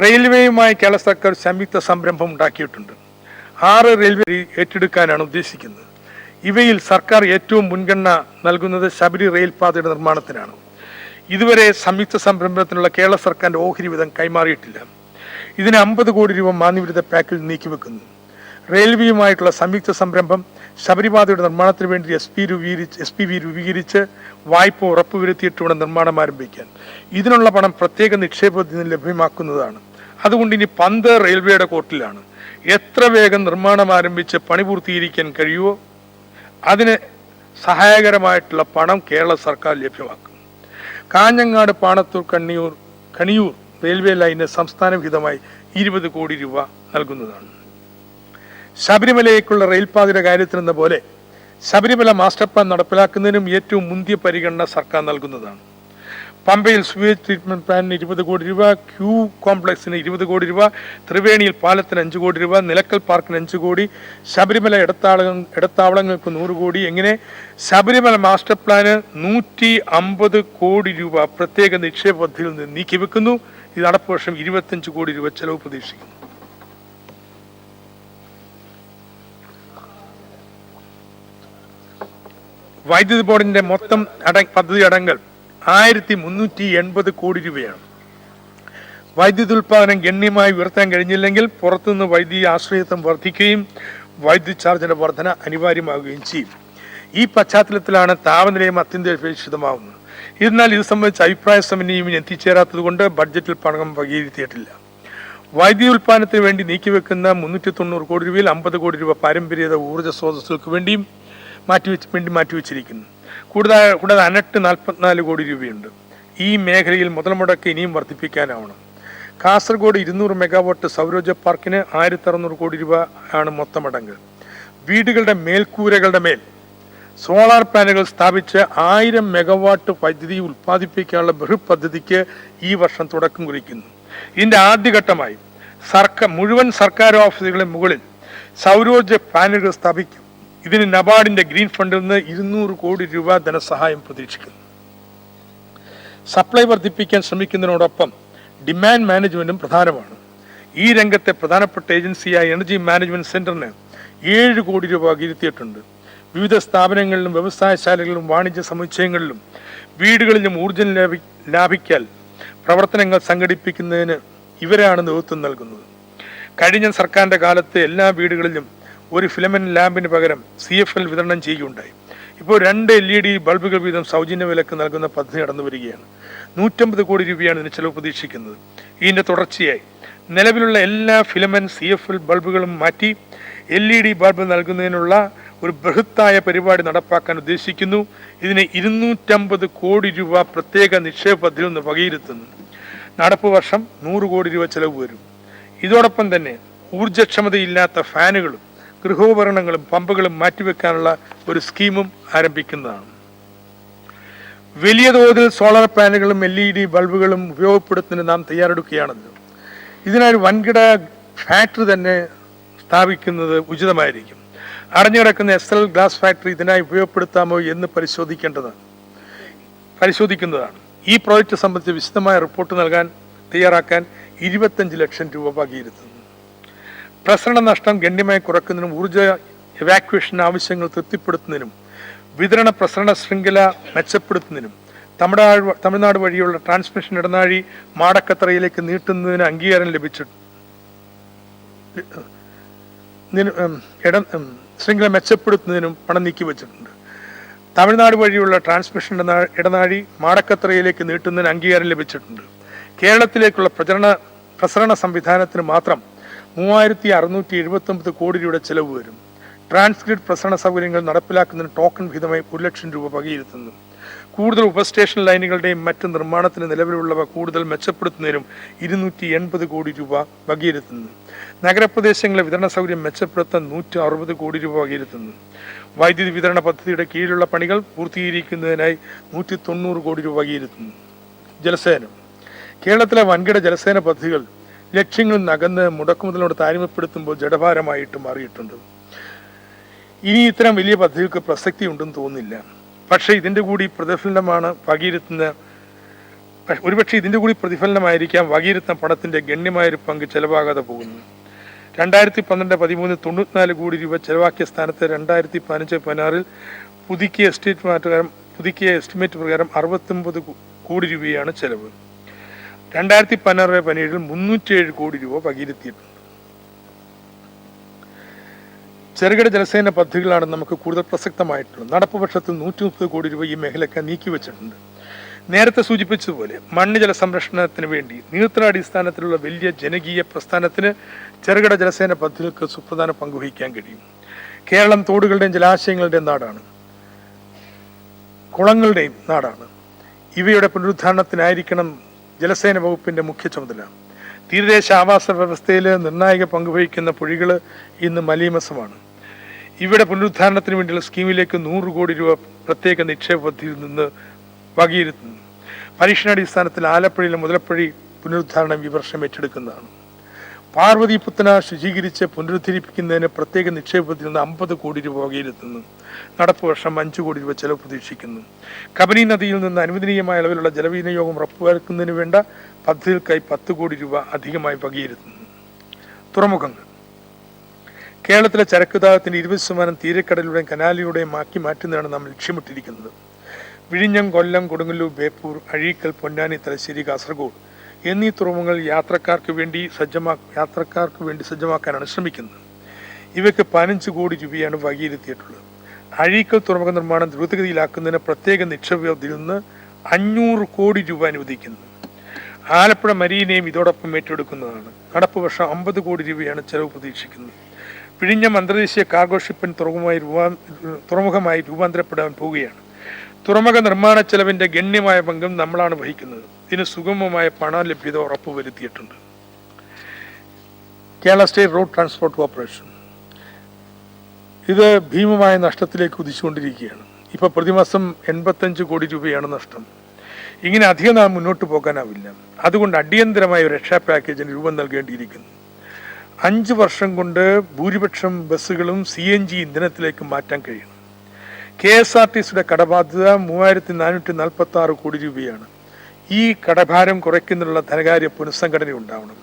റെയിൽവേയുമായി കേരള സർക്കാർ സംയുക്ത സംരംഭം ഉണ്ടാക്കിയിട്ടുണ്ട്. 6 റെയിൽവേ ഏറ്റെടുക്കാനാണ് ഉദ്ദേശിക്കുന്നത്. ഇവയിൽ സർക്കാർ ഏറ്റവും മുൻഗണന നൽകുന്നത് ശബരി റെയിൽപാതയുടെ നിർമ്മാണത്തിനാണ്. ഇതുവരെ സംയുക്ത സംരംഭത്തിനുള്ള കേരള സർക്കാരിന്റെ ഓഹരി വിധം കൈമാറിയിട്ടില്ല. ഇതിന് 50 കോടി രൂപ മാന്യവിരുദ്ധ പാക്കിൽ നീക്കിവെക്കുന്നു. റെയിൽവേയുമായിട്ടുള്ള സംയുക്ത സംരംഭം ശബരിപാതയുടെ നിർമ്മാണത്തിന് വേണ്ടി SPV രൂപീകരിച്ച് വായ്പ ഉറപ്പുവരുത്തിയിട്ട് വേണം നിർമ്മാണം ആരംഭിക്കാൻ. ഇതിനുള്ള പണം പ്രത്യേക നിക്ഷേപ പദ്ധതിയിൽ ലഭ്യമാക്കുന്നതാണ്. അതുകൊണ്ട് ഇനി പന്ത് റെയിൽവേയുടെ കോർട്ടിലാണ്. എത്ര വേഗം നിർമ്മാണം ആരംഭിച്ച് പണി പൂർത്തീകരിക്കാൻ കഴിയുമോ അതിന് സഹായകരമായിട്ടുള്ള പണം കേരള സർക്കാർ ലഭ്യമാക്കും. കാഞ്ഞങ്ങാട് പാണത്തൂർ കണിയൂർ റെയിൽവേ ലൈന് സംസ്ഥാന വിഹിതമായി 20 കോടി രൂപ നൽകുന്നതാണ്. ശബരിമലയ്ക്കുള്ള റെയിൽപാതയുടെ കാര്യത്തിലെന്ന പോലെ ശബരിമല മാസ്റ്റർ പ്ലാൻ നടപ്പിലാക്കുന്നതിനും ഏറ്റവും മുന്തിയ പരിഗണന സർക്കാർ നൽകുന്നതാണ്. പമ്പയിൽ സുവേജ് ട്രീറ്റ്മെന്റ് പ്ലാന്റിന് 20 കോടി രൂപ, ക്യൂ കോംപ്ലക്സിന് 20 കോടി രൂപ, ത്രിവേണിയിൽ പാലത്തിന് 5 കോടി രൂപ, നിലക്കൽ പാർക്കിന് 5 കോടി, ശബരിമല ഇടത്താവളങ്ങൾക്ക് 100 കോടി. എങ്ങനെ ശബരിമല മാസ്റ്റർ പ്ലാന് 150 കോടി രൂപ പ്രത്യേക നിക്ഷേപ പദ്ധതിയിൽ നിന്ന് നീക്കിവെക്കുന്നു. ഇത് നടപ്പ് വർഷം 25 കോടി രൂപ ചെലവ് പ്രതീക്ഷിക്കുന്നു. വൈദ്യുതി ബോർഡിന്റെ മൊത്തം പദ്ധതി അടങ്കൽ 1380 കോടി രൂപയാണ്. വൈദ്യുതി ഉൽപാദനം ഗണ്യമായി ഉയർത്താൻ കഴിഞ്ഞില്ലെങ്കിൽ പുറത്തുനിന്ന് വൈദ്യുതി ആശ്രയത്വം വർദ്ധിക്കുകയും വൈദ്യുതി ചാർജിന്റെ വർധന അനിവാര്യമാവുകയും ചെയ്യും. ഈ പശ്ചാത്തലത്തിലാണ് താപനിലയും അത്യന്താപേക്ഷിതമാവുന്നത്. എന്നാൽ ഇത് സംബന്ധിച്ച് അഭിപ്രായ സമന്വയം എത്തിച്ചേരാത്തത് കൊണ്ട് ബഡ്ജറ്റിൽ പണം വകയിരുത്തിയിട്ടില്ല. വൈദ്യുതി ഉൽപാദനത്തിന് വേണ്ടി നീക്കിവെക്കുന്ന 390 കോടി രൂപയിൽ 50 കോടി രൂപ പാരമ്പര്യേതര ഊർജ്ജ സ്രോതസ്സുകൾക്ക് വേണ്ടി മാറ്റിവെച്ചിരിക്കുന്നു. കൂടാതെ അനട്ട് 44 കോടി രൂപയുണ്ട്. ഈ മേഖലയിൽ മുതൽ മുടക്ക് ഇനിയും വർദ്ധിപ്പിക്കാനാവണം. കാസർഗോഡ് 200 മെഗാവാട്ട് സൗരോർജ്ജ പാർക്കിന് 1600 കോടി രൂപ ആണ് മൊത്തമടങ്ക്. വീടുകളുടെ മേൽക്കൂരകളുടെ മേൽ സോളാർ പാനലുകൾ സ്ഥാപിച്ച് 1000 മെഗാവാട്ട് വൈദ്യുതി ഉൽപ്പാദിപ്പിക്കാനുള്ള ബൃഹത് പദ്ധതിക്ക് ഈ വർഷം തുടക്കം കുറിക്കുന്നു. ഇതിന്റെ ആദ്യഘട്ടമായി മുഴുവൻ സർക്കാർ ഓഫീസുകളുടെ മുകളിൽ സൗരോർജ്ജ പാനലുകൾ സ്ഥാപിക്കും. ഇതിന് നബാർഡിന്റെ ഗ്രീൻ ഫണ്ടിൽ നിന്ന് 200 കോടി രൂപ ധനസഹായം പ്രതീക്ഷിക്കുന്നു. സപ്ലൈ വർദ്ധിപ്പിക്കാൻ ശ്രമിക്കുന്നതിനോടൊപ്പം ഡിമാൻഡ് മാനേജ്മെന്റും പ്രധാനമാണ്. ഈ രംഗത്തെ പ്രധാനപ്പെട്ട ഏജൻസിയായ എനർജി മാനേജ്മെന്റ് സെന്ററിന് 7 കോടി രൂപ വകയിരുത്തിയിട്ടുണ്ട്. വിവിധ സ്ഥാപനങ്ങളിലും വ്യവസായശാലകളിലും വാണിജ്യ സമുച്ചയങ്ങളിലും വീടുകളിലും ഊർജ്ജം ലാഭിക്കാൻ പ്രവർത്തനങ്ങൾ സംഘടിപ്പിക്കുന്നതിന് ഇവരാണ് നേതൃത്വം നൽകുന്നത്. കഴിഞ്ഞ സർക്കാരിന്റെ കാലത്ത് എല്ലാ വീടുകളിലും ഒരു ഫിലമെന്റ് ലാമ്പിന് പകരം CFL വിതരണം ചെയ്യുകയുണ്ടായി. ഇപ്പോൾ 2 LED ബൾബുകൾ വീതം സൗജന്യ വിലക്ക് നൽകുന്ന പദ്ധതി നടന്നു വരികയാണ്. 150 കോടി രൂപയാണ് ഇതിന് ചെലവ് പ്രതീക്ഷിക്കുന്നത്. ഇതിന്റെ തുടർച്ചയായി നിലവിലുള്ള എല്ലാ ഫിലമെന്റ് CFL ബൾബുകളും മാറ്റി LED ബൾബ് നൽകുന്നതിനുള്ള ഒരു ബൃഹത്തായ പരിപാടി നടപ്പാക്കാൻ ഉദ്ദേശിക്കുന്നു. ഇതിന് 250 കോടി രൂപ പ്രത്യേക നിക്ഷേപ പദ്ധതിയിൽ നിന്ന് വകയിരുത്തുന്നു. നടപ്പ് വർഷം 100 കോടി രൂപ ചെലവ് വരും. ഇതോടൊപ്പം തന്നെ ഊർജ്ജക്ഷമതയില്ലാത്ത ഫാനുകളും ഗൃഹോപകരണങ്ങളും പമ്പുകളും മാറ്റിവെക്കാനുള്ള ഒരു സ്കീമും ആരംഭിക്കുന്നതാണ്. വലിയ തോതിൽ സോളാർ പാനലുകളും LED ബൾബുകളും ഉപയോഗപ്പെടുത്തുന്നതിന് നാം തയ്യാറെടുക്കുകയാണല്ലോ. ഇതിനായി വൻകിട ഫാക്ടറി തന്നെ സ്ഥാപിക്കുന്നത് ഉചിതമായിരിക്കും. അടഞ്ഞുകിടക്കുന്ന SL ഗ്ലാസ് ഫാക്ടറി ഇതിനായി ഉപയോഗപ്പെടുത്താമോ എന്ന് പരിശോധിക്കുന്നതാണ്. ഈ പ്രോജക്റ്റ് സംബന്ധിച്ച് വിശദമായ റിപ്പോർട്ട് തയ്യാറാക്കാൻ 25 ലക്ഷം രൂപ വകയിരുത്തുന്നു. പ്രസരണ നഷ്ടം ഗണ്യമായി കുറയ്ക്കുന്നതിനും ഊർജ്ജ എവാക്യുവേഷൻ ആവശ്യങ്ങൾ തൃപ്തിപ്പെടുത്തുന്നതിനും വിതരണ പ്രസരണ ശൃംഖല മെച്ചപ്പെടുത്തുന്നതിനും തമിഴ്നാട് വഴിയുള്ള ട്രാൻസ്മിഷൻ ഇടനാഴി മാടക്കത്തറയിലേക്ക് നീട്ടുന്നതിന് അംഗീകാരം ശൃംഖല മെച്ചപ്പെടുത്തുന്നതിനും പണം നീക്കിവെച്ചിട്ടുണ്ട്. തമിഴ്നാട് വഴിയുള്ള ട്രാൻസ്മിഷൻ ഇടനാഴി മാടക്കത്തറയിലേക്ക് നീട്ടുന്നതിന് അംഗീകാരം ലഭിച്ചിട്ടുണ്ട്. കേരളത്തിലേക്കുള്ള പ്രസരണ സംവിധാനത്തിന് മാത്രം 3679 കോടി രൂപയുടെ ചെലവ് വരും. ട്രാൻസ്ഗ്രിഡ് പ്രസരണ സൗകര്യങ്ങൾ നടപ്പിലാക്കുന്നതിന് ടോക്കൺ വിഹിതമായി 1 ലക്ഷം രൂപ വകയിരുത്തുന്നു. കൂടുതൽ ഉപസ്റ്റേഷൻ ലൈനുകളുടെയും മറ്റ് നിർമ്മാണത്തിന് നിലവിലുള്ളവ കൂടുതൽ മെച്ചപ്പെടുത്തുന്നതിനും 280 കോടി രൂപ വകയിരുത്തുന്നു. നഗരപ്രദേശങ്ങളിലെ വിതരണ സൗകര്യം മെച്ചപ്പെടുത്താൻ 160 കോടി രൂപ വകയിരുത്തുന്നു. വൈദ്യുതി വിതരണ പദ്ധതിയുടെ കീഴിലുള്ള പണികൾ പൂർത്തീകരിക്കുന്നതിനായി 190 കോടി രൂപ വകയിരുത്തുന്നു. ജലസേനം. കേരളത്തിലെ വൻകിട ജലസേന പദ്ധതികൾ ലക്ഷ്യങ്ങളിൽ നകന്ന് മുടക്കുമുതലോട് താരതമ്യപ്പെടുത്തുമ്പോൾ ജഡഭാരമായിട്ട് മാറിയിട്ടുണ്ട്. ഇനി ഇത്തരം വലിയ പദ്ധതികൾക്ക് പ്രസക്തി ഉണ്ടെന്ന് തോന്നുന്നില്ല. പക്ഷേ ഇതിൻ്റെ കൂടി പ്രതിഫലനമാണ് വകയിരുത്തുന്ന ഒരുപക്ഷെ ഇതിൻ്റെ കൂടി പ്രതിഫലനമായിരിക്കാം വകയിരുത്തുന്ന പണത്തിൻ്റെ ഗണ്യമായൊരു പങ്ക് ചെലവാകാതെ പോകുന്നു. 2012-13 94 കോടി രൂപ ചെലവാക്കിയ സ്ഥാനത്ത് 2015-16 പുതുക്കിയ എസ്റ്റിമേറ്റ് പ്രകാരം 69 കോടി രൂപയാണ് ചെലവ്. 2016-17 307 കോടി രൂപ വകയിരുത്തിയിട്ടുണ്ട്. ചെറുകിട ജലസേന പദ്ധതികളാണ് നമുക്ക് കൂടുതൽ പ്രസക്തമായിട്ടുള്ളത്. നടപ്പുപക്ഷത്തിൽ 130 കോടി രൂപ ഈ മേഖലയ്ക്ക് നീക്കിവെച്ചിട്ടുണ്ട്. നേരത്തെ സൂചിപ്പിച്ചതുപോലെ മണ്ണ് ജല സംരക്ഷണത്തിന് വേണ്ടി നീർത്തടാടിസ്ഥാനത്തിലുള്ള വലിയ ജനകീയ പ്രസ്ഥാനത്തിന് ചെറുകിട ജലസേന പദ്ധതികൾക്ക് സുപ്രധാന പങ്കുവഹിക്കാൻ കഴിയും. കേരളം തോടുകളുടെയും ജലാശയങ്ങളുടെയും നാടാണ്, കുളങ്ങളുടെയും നാടാണ്. ഇവയുടെ പുനരുദ്ധാരണത്തിനായിരിക്കണം ജലസേന വകുപ്പിന്റെ മുഖ്യ ചുമതല. തീരദേശ ആവാസ വ്യവസ്ഥയിൽ നിർണായക പങ്കുവഹിക്കുന്ന പുഴകൾ ഇന്ന് മലീമസമാണ്. ഇവയുടെ പുനരുദ്ധാരണത്തിന് വേണ്ടിയുള്ള സ്കീമിലേക്ക് 100 കോടി രൂപ പ്രത്യേക നിക്ഷേപ പദ്ധതിയിൽ നിന്ന് വകയിരുത്തുന്നു. പരീക്ഷണാടിസ്ഥാനത്തിൽ ആലപ്പുഴയിലെ മുതലപ്പുഴി പുനരുദ്ധാരണം ഈ വർഷം ഏറ്റെടുക്കുന്നതാണ്. പാർവതി പുത്തന ശുചീകരിച്ച് പുനരുദ്ധരിപ്പിക്കുന്നതിന് പ്രത്യേക നിക്ഷേപ പദ്ധതിയിൽ നിന്ന് 50 കോടി രൂപ വകയിരുത്തുന്നു. നടപ്പ് വർഷം 5 കോടി രൂപ ചെലവ് പ്രതീക്ഷിക്കുന്നു. കബനി നദിയിൽ നിന്ന് അനുവദനീയമായ അളവിലുള്ള ജലവിനിയോഗം ഉറപ്പുവരുത്തുന്നതിന് വേണ്ട പദ്ധതികൾക്കായി 10 കോടി രൂപ അധികമായി വകയിരുത്തുന്നു. തുറമുഖങ്ങൾ കേരളത്തിലെ ചരക്കുഗതാഗതത്തിന്റെ 20% തീരക്കടലിലൂടെയും കനാലിലൂടെയും ആക്കി മാറ്റുന്നതാണ് നാം ലക്ഷ്യമിട്ടിരിക്കുന്നത്. വിഴിഞ്ഞം, കൊല്ലം, കൊടുങ്ങല്ലൂർ, ബേപ്പൂർ, അഴീക്കൽ, പൊന്നാനി, തലശ്ശേരി, കാസർഗോഡ് എന്നീ തുറമുഖങ്ങൾ യാത്രക്കാർക്ക് വേണ്ടി സജ്ജമാക്കാനാണ് ശ്രമിക്കുന്നത്. ഇവയ്ക്ക് 15 കോടി രൂപയാണ് വകയിരുത്തിയിട്ടുള്ളത്. അഴീക്കൽ തുറമുഖ നിർമ്മാണം ദ്രുതഗതിയിലാക്കുന്നതിന് പ്രത്യേക നിക്ഷേപ പദ്ധതിയിൽ നിന്ന് 500 കോടി രൂപ അനുവദിക്കുന്നു. ആലപ്പുഴ മരീനയും ഇതോടൊപ്പം ഏറ്റെടുക്കുന്നതാണ്. നടപ്പ് വർഷം 50 കോടി രൂപയാണ് ചെലവ് പ്രതീക്ഷിക്കുന്നത്. വിഴിഞ്ഞം അന്തർദേശീയ കാർഗോ ഷിപ്പിംഗ് തുറമുഖമായി രൂപാന്തരപ്പെടാൻ പോവുകയാണ്. തുറമുഖ നിർമ്മാണ ചെലവിന്റെ ഗണ്യമായ പങ്കും നമ്മളാണ് വഹിക്കുന്നത്. ഇതിന് സുഗമമായ പണ ലഭ്യത ഉറപ്പുവരുത്തിയിട്ടുണ്ട്. Kerala state road transport corporation ഇത് ഭീമമായ നഷ്ടത്തിലേക്ക് കുതിച്ചുകൊണ്ടിരിക്കുകയാണ്. ഇപ്പോൾ പ്രതിമാസം 85 കോടി രൂപയാണ് നഷ്ടം. ഇങ്ങനെ അധികം നാം മുന്നോട്ട് പോകാനാവില്ല. അതുകൊണ്ട് അടിയന്തരമായ ഒരു രക്ഷാ പാക്കേജിന് രൂപം നൽകേണ്ടിയിരിക്കുന്നു. 5 വർഷം കൊണ്ട് ഭൂരിപക്ഷം ബസ്സുകളും CNG ഇന്ധനത്തിലേക്ക് മാറ്റാൻ കഴിയണം. KSRTCയുടെ കടബാധ്യത 3446 കോടി രൂപയാണ്. ഈ കടഭാരം കുറയ്ക്കുന്നതിനുള്ള ധനകാര്യ പുനഃസംഘടന ഉണ്ടാവണം.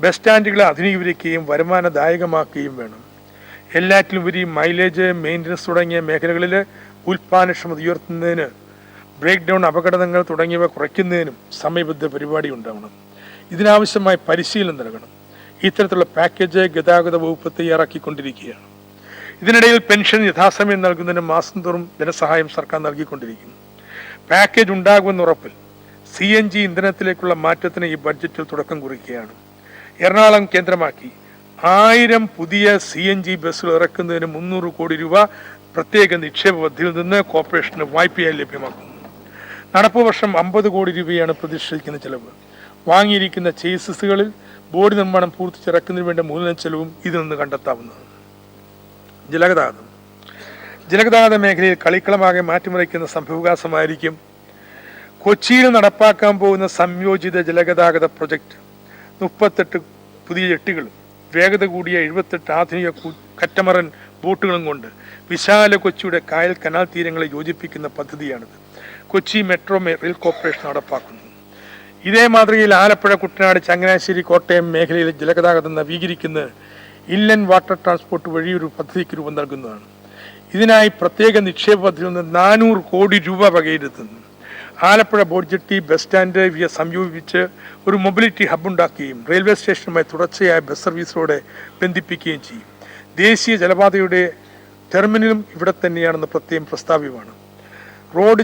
ബസ് സ്റ്റാൻഡുകളെ ആധുനീകരിക്കുകയും വരുമാനദായകമാക്കുകയും വേണം. എല്ലാറ്റിലുപരി മൈലേജ്, മെയിൻ്റനൻസ് തുടങ്ങിയ മേഖലകളിൽ ഉൽപ്പാദനക്ഷമത ഉയർത്തുന്നതിന്, ബ്രേക്ക് ഡൗൺ അപകടങ്ങൾ തുടങ്ങിയവ കുറയ്ക്കുന്നതിനും സമയബദ്ധ പരിപാടി ഉണ്ടാവണം. ഇതിനാവശ്യമായ പരിശീലനം നൽകണം. ഇത്തരത്തിലുള്ള പാക്കേജ് ഗതാഗത വകുപ്പ് തയ്യാറാക്കിക്കൊണ്ടിരിക്കുകയാണ്. ഇതിനിടയിൽ പെൻഷൻ യഥാസമയം നൽകുന്നതിന് മാസം തോറും ധനസഹായം സർക്കാർ നൽകിക്കൊണ്ടിരിക്കുന്നു. പാക്കേജ് ഉണ്ടാകുമെന്ന ഉറപ്പിൽ CNG ഇന്ധനത്തിലേക്കുള്ള മാറ്റത്തിന് ഈ ബഡ്ജറ്റിൽ തുടക്കം കുറിക്കുകയാണ്. എറണാകുളം കേന്ദ്രമാക്കി 1000 പുതിയ CNG ബസ്സുകൾ ഇറക്കുന്നതിന് 300 കോടി രൂപ പ്രത്യേക നിക്ഷേപ പദ്ധതിയിൽ നിന്ന് കോർപ്പറേഷന് വായ്പയായി ലഭ്യമാക്കുന്നു. നടപ്പ് വർഷം 50 കോടി രൂപയാണ് പ്രതീക്ഷിക്കുന്ന ചെലവ്. വാങ്ങിയിരിക്കുന്ന ചേസിസുകളിൽ ബോഡി നിർമ്മാണം പൂർത്തിച്ചിറക്കുന്നതിന് വേണ്ട മൂലധന ചെലവും ഇതിൽ നിന്ന് കണ്ടെത്താവുന്നതാണ്. ജലഗതാഗത മേഖലയിൽ കളിക്കളമാകെ മാറ്റിമറിക്കുന്ന സംഭവവികാസമായിരിക്കും കൊച്ചിയിൽ നടപ്പാക്കാൻ പോകുന്ന സംയോജിത ജലഗതാഗത പ്രൊജക്ട്. 38 പുതിയ ജെട്ടികളും വേഗത കൂടിയ 78 ആധുനിക കറ്റമറൻ ബോട്ടുകളും കൊണ്ട് വിശാല കൊച്ചിയുടെ കായൽ കനാൽ തീരങ്ങളെ യോജിപ്പിക്കുന്ന പദ്ധതിയാണിത്. കൊച്ചി മെട്രോ റെയിൽ കോർപ്പറേഷൻ നടപ്പാക്കുന്നു. ഇതേ മാതൃകയിൽ ആലപ്പുഴ, കുട്ടനാട്, ചങ്ങനാശ്ശേരി, കോട്ടയം മേഖലയിലെ ജലഗതാഗതം നവീകരിക്കുന്ന ഇൻലൻഡ് വാട്ടർ ട്രാൻസ്പോർട്ട് വഴി ഒരു പദ്ധതിക്ക് രൂപം നൽകുന്നതാണ്. ഇതിനായി പ്രത്യേക നിക്ഷേപ പദ്ധതിയിൽ നിന്ന് 400 കോടി രൂപ വകയിരുത്തുന്നു. Alappuzha boat jetty, bus stand ഇവയെ സംയോജിപ്പിച്ച് ഒരു മൊബിലിറ്റി ഹബ് ഉണ്ടാക്കുകയും റെയിൽവേ സ്റ്റേഷനുമായി തുടർച്ചയായ ബസ് സർവീസിലൂടെ ബന്ധിപ്പിക്കുകയും ചെയ്യും. ദേശീയ ജലപാതയുടെ ടെർമിനലും ഇവിടെ തന്നെയാണെന്ന് പ്രത്യേകം പ്രസ്താവ്യമാണ്. റോഡ്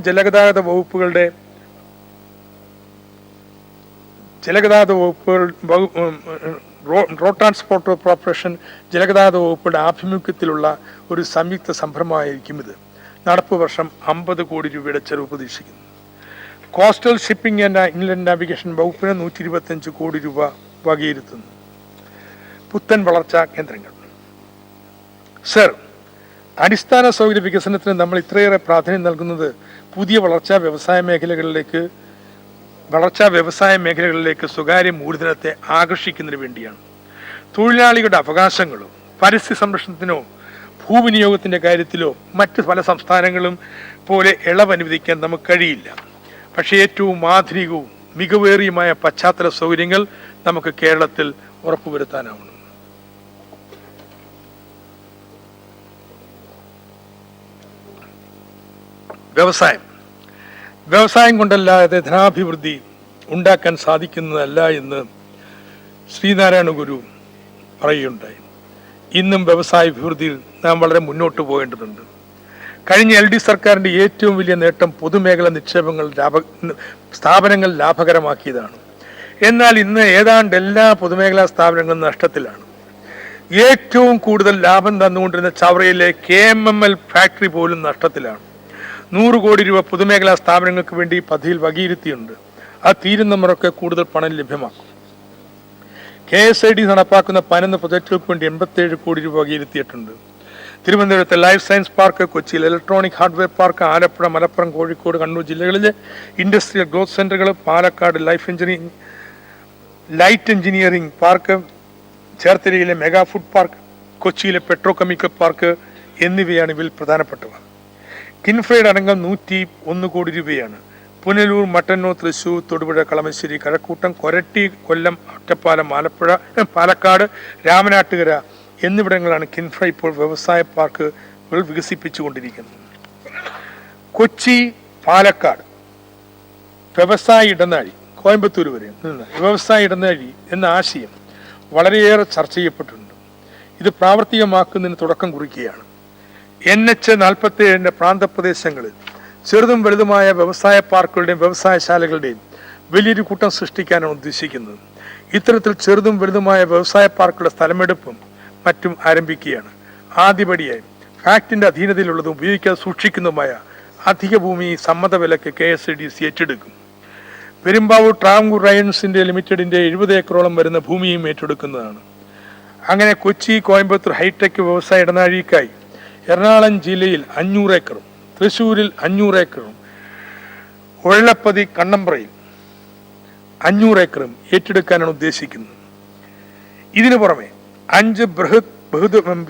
ട്രാൻസ്പോർട്ട് കോർപ്പറേഷൻ ജലഗതാഗത വകുപ്പുകളുടെ ആഭിമുഖ്യത്തിലുള്ള ഒരു സംയുക്ത സംരംഭമായിരിക്കും ഇത്. നടപ്പ് വർഷം 50 കോടി രൂപയുടെ ചെലവ് പ്രതീക്ഷിക്കുന്നു. Coastal shipping and inland navigation വകുപ്പിന് 125 കോടി രൂപ വകയിരുത്തുന്നു. പുത്തൻ വളർച്ചാ കേന്ദ്രങ്ങൾ. സർ, അടിസ്ഥാന സൗകര്യ വികസനത്തിന് നമ്മൾ ഇത്രയേറെ പ്രാധാന്യം നൽകുന്നത് പുതിയ വളർച്ചാ വ്യവസായ മേഖലകളിലേക്ക് സ്വകാര്യ മൂലധനത്തെ ആകർഷിക്കുന്നതിന് വേണ്ടിയാണ്. തൊഴിലാളികളുടെ അവകാശങ്ങളോ പരിസ്ഥിതി സംരക്ഷണത്തിനോ ഭൂവിനിയോഗത്തിൻ്റെ കാര്യത്തിലോ മറ്റ് പല സംസ്ഥാനങ്ങളും പോലെ ഇളവ് അനുവദിക്കാൻ നമുക്ക് കഴിയില്ല. പക്ഷേ ഏറ്റവും ആധുനികവും മികവേറിയുമായ പശ്ചാത്തല സൗകര്യങ്ങൾ നമുക്ക് കേരളത്തിൽ ഉറപ്പുവരുത്താനാവണം. വ്യവസായം കൊണ്ടല്ലാതെ ധനാഭിവൃദ്ധി ഉണ്ടാക്കാൻ സാധിക്കുന്നതല്ല എന്ന് ശ്രീനാരായണ ഗുരു പറയുകയുണ്ടായി. ഇന്നും വ്യവസായ അഭിവൃദ്ധിയിൽ നാം വളരെ മുന്നോട്ട് പോകേണ്ടതുണ്ട്. കഴിഞ്ഞ LD സർക്കാരിൻ്റെ ഏറ്റവും വലിയ നേട്ടം പൊതുമേഖലാ സ്ഥാപനങ്ങൾ ലാഭകരമാക്കിയതാണ്. എന്നാൽ ഇന്ന് ഏതാണ്ട് എല്ലാ പൊതുമേഖലാ സ്ഥാപനങ്ങളും നഷ്ടത്തിലാണ്. ഏറ്റവും കൂടുതൽ ലാഭം തന്നുകൊണ്ടിരുന്ന ചവറയിലെ KMML ഫാക്ടറി പോലും നഷ്ടത്തിലാണ്. 100 കോടി രൂപ പൊതുമേഖലാ സ്ഥാപനങ്ങൾക്ക് വേണ്ടി പദ്ധതിയിൽ വകയിരുത്തിയുണ്ട്. അത് തീരുന്ന മുറയ്ക്ക് കൂടുതൽ പണം ലഭ്യമാക്കും. KSID നടപ്പാക്കുന്ന 11 പ്രൊജക്ടുകൾക്ക് വേണ്ടി 87 കോടി രൂപ വകയിരുത്തിയിട്ടുണ്ട്. തിരുവനന്തപുരത്തെ ലൈഫ് സയൻസ് പാർക്ക്, കൊച്ചിയിൽ electronic hardware park, Alappuzha, Malappuram, Kozhikode, Kannur ജില്ലകളിലെ ഇൻഡസ്ട്രിയൽ ഗ്രോത്ത് സെന്ററുകൾ, പാലക്കാട് ലൈറ്റ് എഞ്ചിനീയറിംഗ് പാർക്ക്, ചേർത്തലയിലെ മെഗാ ഫുഡ് പാർക്ക്, കൊച്ചിയിലെ പെട്രോ കെമിക്കൽ പാർക്ക് എന്നിവയാണ് ഇതിൽ പ്രധാനപ്പെട്ടവ. കിൻഫ്രയുടെ അടങ്കം 101 കോടി രൂപയാണ്. പുനലൂർ, മട്ടന്നൂർ, തൃശൂർ, തൊടുപുഴ, കളമശ്ശേരി, കഴക്കൂട്ടം, കൊരട്ടി, കൊല്ലം, ഒറ്റപ്പാലം, ആലപ്പുഴ, പാലക്കാട്, രാമനാട്ടുകര എന്നിവിടങ്ങളാണ് കിൻഫ്ര ഇപ്പോൾ വ്യവസായ പാർക്കുകൾ വികസിപ്പിച്ചുകൊണ്ടിരിക്കുന്നത്. കൊച്ചി, പാലക്കാട് വ്യവസായ ഇടനാഴി, കോയമ്പത്തൂർ വരെ വ്യവസായ ഇടനാഴി എന്ന ആശയം വളരെയേറെ ചർച്ച ചെയ്യപ്പെട്ടിട്ടുണ്ട്. ഇത് പ്രാവർത്തികമാക്കുന്നതിന് തുടക്കം കുറിക്കുകയാണ്. NH-47 പ്രാന്തപ്രദേശങ്ങളിൽ ചെറുതും വലുതുമായ വ്യവസായ പാർക്കുകളുടെയും വ്യവസായശാലകളുടെയും വലിയൊരു കൂട്ടം സൃഷ്ടിക്കാനാണ് ഉദ്ദേശിക്കുന്നത്. ഇത്തരത്തിൽ ചെറുതും വലുതുമായ വ്യവസായ പാർക്കുകളുടെ സ്ഥലമെടുപ്പും മറ്റും ആരംഭിക്കുകയാണ്. ആദ്യപടിയായി ഫാക്ടിന്റെ അധീനതയിലുള്ളതും ഉപയോഗിക്കാതെ സൂക്ഷിക്കുന്നതുമായ അധിക ഭൂമി സമ്മത വിലക്ക് KSIDC ഏറ്റെടുക്കും. പെരുമ്പാവൂർ ട്രാവൻകൂർ റയൻസിന്റെ ലിമിറ്റഡിന്റെ 70 ഏക്കറോളം വരുന്ന ഭൂമിയും ഏറ്റെടുക്കുന്നതാണ്. അങ്ങനെ കൊച്ചി, കോയമ്പത്തൂർ ഹൈടെക് വ്യവസായ ഇടനാഴിക്കായി എറണാകുളം ജില്ലയിൽ 500 ഏക്കറും, തൃശ്ശൂരിൽ 500 ഏക്കറും, ഒഴലപ്പതി കണ്ണമ്പ്രയിൽ 500 ഏക്കറും ഏറ്റെടുക്കാനാണ് ഉദ്ദേശിക്കുന്നത്. ഇതിനു പുറമെ 5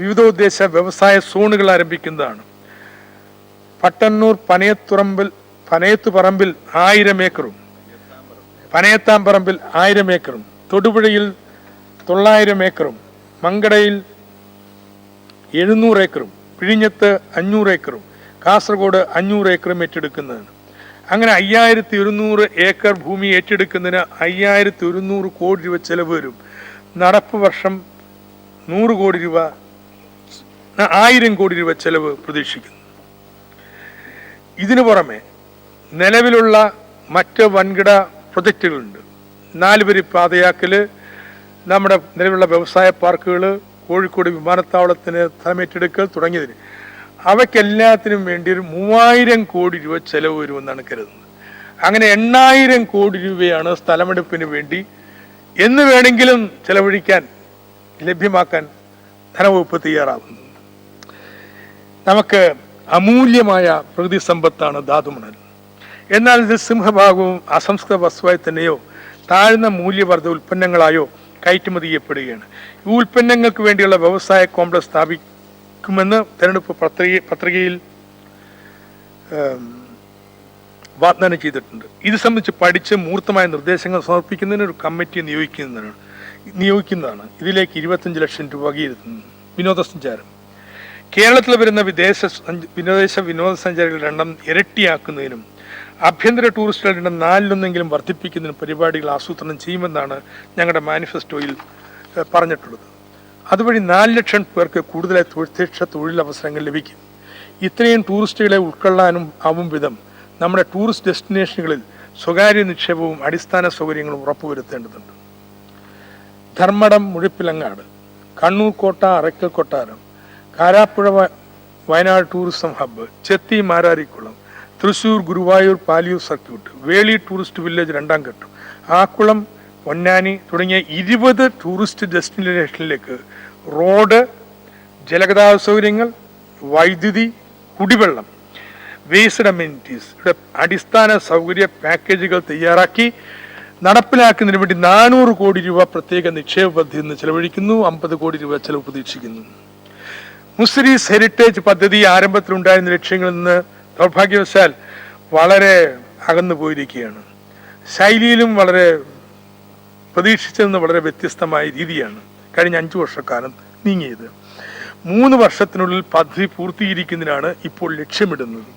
വിവിധോദ്ദേശ വ്യവസായ സോണുകൾ ആരംഭിക്കുന്നതാണ്. പട്ടന്നൂർ പനയത്തുപറമ്പിൽ 1000 ഏക്കറും, പനയത്താംപറമ്പിൽ 1000 ഏക്കറും, തൊടുപുഴയിൽ 900 ഏക്കറും, മങ്കടയിൽ 700 ഏക്കറും, പിഴിഞ്ഞത്ത് 500 ഏക്കറും, കാസർഗോഡ് 500 ഏക്കറും ഏറ്റെടുക്കുന്നതാണ്. അങ്ങനെ 5100 ഏക്കർ ഭൂമി ഏറ്റെടുക്കുന്നതിന് 5100 കോടി രൂപ ചെലവ് വരും. നടപ്പ് വർഷം 100 കോടി രൂപ 1000 കോടി രൂപ ചെലവ് പ്രതീക്ഷിക്കുന്നു. ഇതിനു പുറമെ നിലവിലുള്ള മറ്റ് വൻകിട പ്രൊജക്റ്റുകളുണ്ട്. 4 വരി പാതയാക്കല്, നമ്മുടെ നിലവിലുള്ള വ്യവസായ പാർക്കുകൾ, കോഴിക്കോട് വിമാനത്താവളത്തിന് സ്ഥലമേറ്റെടുക്കൽ തുടങ്ങിയതിന് അവയ്ക്കെല്ലാത്തിനും വേണ്ടി ഒരു 3000 കോടി രൂപ ചെലവ് വരുമെന്നാണ് കരുതുന്നത്. അങ്ങനെ 8000 കോടി രൂപയാണ് സ്ഥലമെടുപ്പിന് വേണ്ടി എന്ന് വേണമെങ്കിലും ചെലവഴിക്കാൻ ലഭ്യമാക്കാൻ ധനവകുപ്പ് തയ്യാറാവുന്നത്. നമുക്ക് അമൂല്യമായ പ്രകൃതി സമ്പത്താണ് ധാതുമണൽ. എന്നാൽ ഇത് സിംഹഭാഗവും അസംസ്കൃത വസ്തുവായി തന്നെയോ താഴ്ന്ന മൂല്യവർദ്ധിത ഉൽപ്പന്നങ്ങളായോ കയറ്റുമതി ചെയ്യപ്പെടുകയാണ്. ഈ ഉൽപ്പന്നങ്ങൾക്ക് വേണ്ടിയുള്ള വ്യവസായ കോംപ്ലക്സ് സ്ഥാപിക്കുമെന്ന് തെരഞ്ഞെടുപ്പ് പത്രികയിൽ വാഗ്ദാനം ചെയ്തിട്ടുണ്ട്. ഇത് സംബന്ധിച്ച് പഠിച്ച് മൂർത്തമായ നിർദ്ദേശങ്ങൾ സമർപ്പിക്കുന്നതിന് ഒരു കമ്മിറ്റി നിയോഗിക്കുന്നതാണ്. ഇതിലേക്ക് 25 ലക്ഷം രൂപ വകയിരുത്തുന്നു. വിനോദസഞ്ചാരം. കേരളത്തിൽ വരുന്ന വിനോദസഞ്ചാരികളുടെ എണ്ണം ഇരട്ടിയാക്കുന്നതിനും ആഭ്യന്തര ടൂറിസ്റ്റുകളുടെ എണ്ണം 4-1 വർദ്ധിപ്പിക്കുന്നതിനും പരിപാടികൾ ആസൂത്രണം ചെയ്യുമെന്നാണ് ഞങ്ങളുടെ മാനിഫെസ്റ്റോയിൽ പറഞ്ഞിട്ടുള്ളത്. അതുവഴി 4 ലക്ഷം പേർക്ക് കൂടുതലായി പ്രത്യക്ഷ തൊഴിലവസരങ്ങൾ ലഭിക്കും. ഇത്രയും ടൂറിസ്റ്റുകളെ ഉൾക്കൊള്ളാനും ആവും വിധം നമ്മുടെ ടൂറിസ്റ്റ് ഡെസ്റ്റിനേഷനുകളിൽ സ്വകാര്യ നിക്ഷേപവും അടിസ്ഥാന സൗകര്യങ്ങളും ഉറപ്പുവരുത്തേണ്ടതുണ്ട്. ധർമ്മടം, മുഴപ്പിലങ്ങാട്, കണ്ണൂർ കോട്ട, അറയ്ക്കൽ കൊട്ടാരം, കാരാപ്പുഴ വയനാട് ടൂറിസം ഹബ്ബ്, ചെത്തി മാരാരിക്കുളം, തൃശൂർ ഗുരുവായൂർ പാലിയൂർ സർക്യൂട്ട്, വേളി ടൂറിസ്റ്റ് വില്ലേജ് 2ാം ഘട്ടം, ആക്കുളം, പൊന്നാനി തുടങ്ങിയ 20 ടൂറിസ്റ്റ് ഡെസ്റ്റിനേഷനിലേക്ക് റോഡ്, ജലഗതാഗത സൗകര്യങ്ങൾ, വൈദ്യുതി, കുടിവെള്ളം, വേസ്റ്റ് അമ്യൂണിറ്റീസ് അടിസ്ഥാന സൗകര്യ പാക്കേജുകൾ തയ്യാറാക്കി നടപ്പിലാക്കുന്നതിന് വേണ്ടി 400 കോടി രൂപ പ്രത്യേക നിക്ഷേപ പദ്ധതിയിൽ നിന്ന് ചെലവഴിക്കുന്നു. 50 കോടി രൂപ ചെലവ് പ്രതീക്ഷിക്കുന്നു. മുസിരീസ് ഹെറിറ്റേജ് പദ്ധതി ആരംഭത്തിലുണ്ടായിരുന്ന ലക്ഷ്യങ്ങളിൽ നിന്ന് ദൗർഭാഗ്യവശാൽ വളരെ അകന്നു പോയിരിക്കുകയാണ്. ശൈലിയിലും വളരെ പ്രതീക്ഷിച്ചതെന്ന് വളരെ വ്യത്യസ്തമായ രീതിയാണ് കഴിഞ്ഞ 5 വർഷക്കാലം നീങ്ങിയത്. 3 വർഷത്തിനുള്ളിൽ പദ്ധതി പൂർത്തീകരിക്കുന്നതിനാണ് ഇപ്പോൾ ലക്ഷ്യമിടുന്നത്.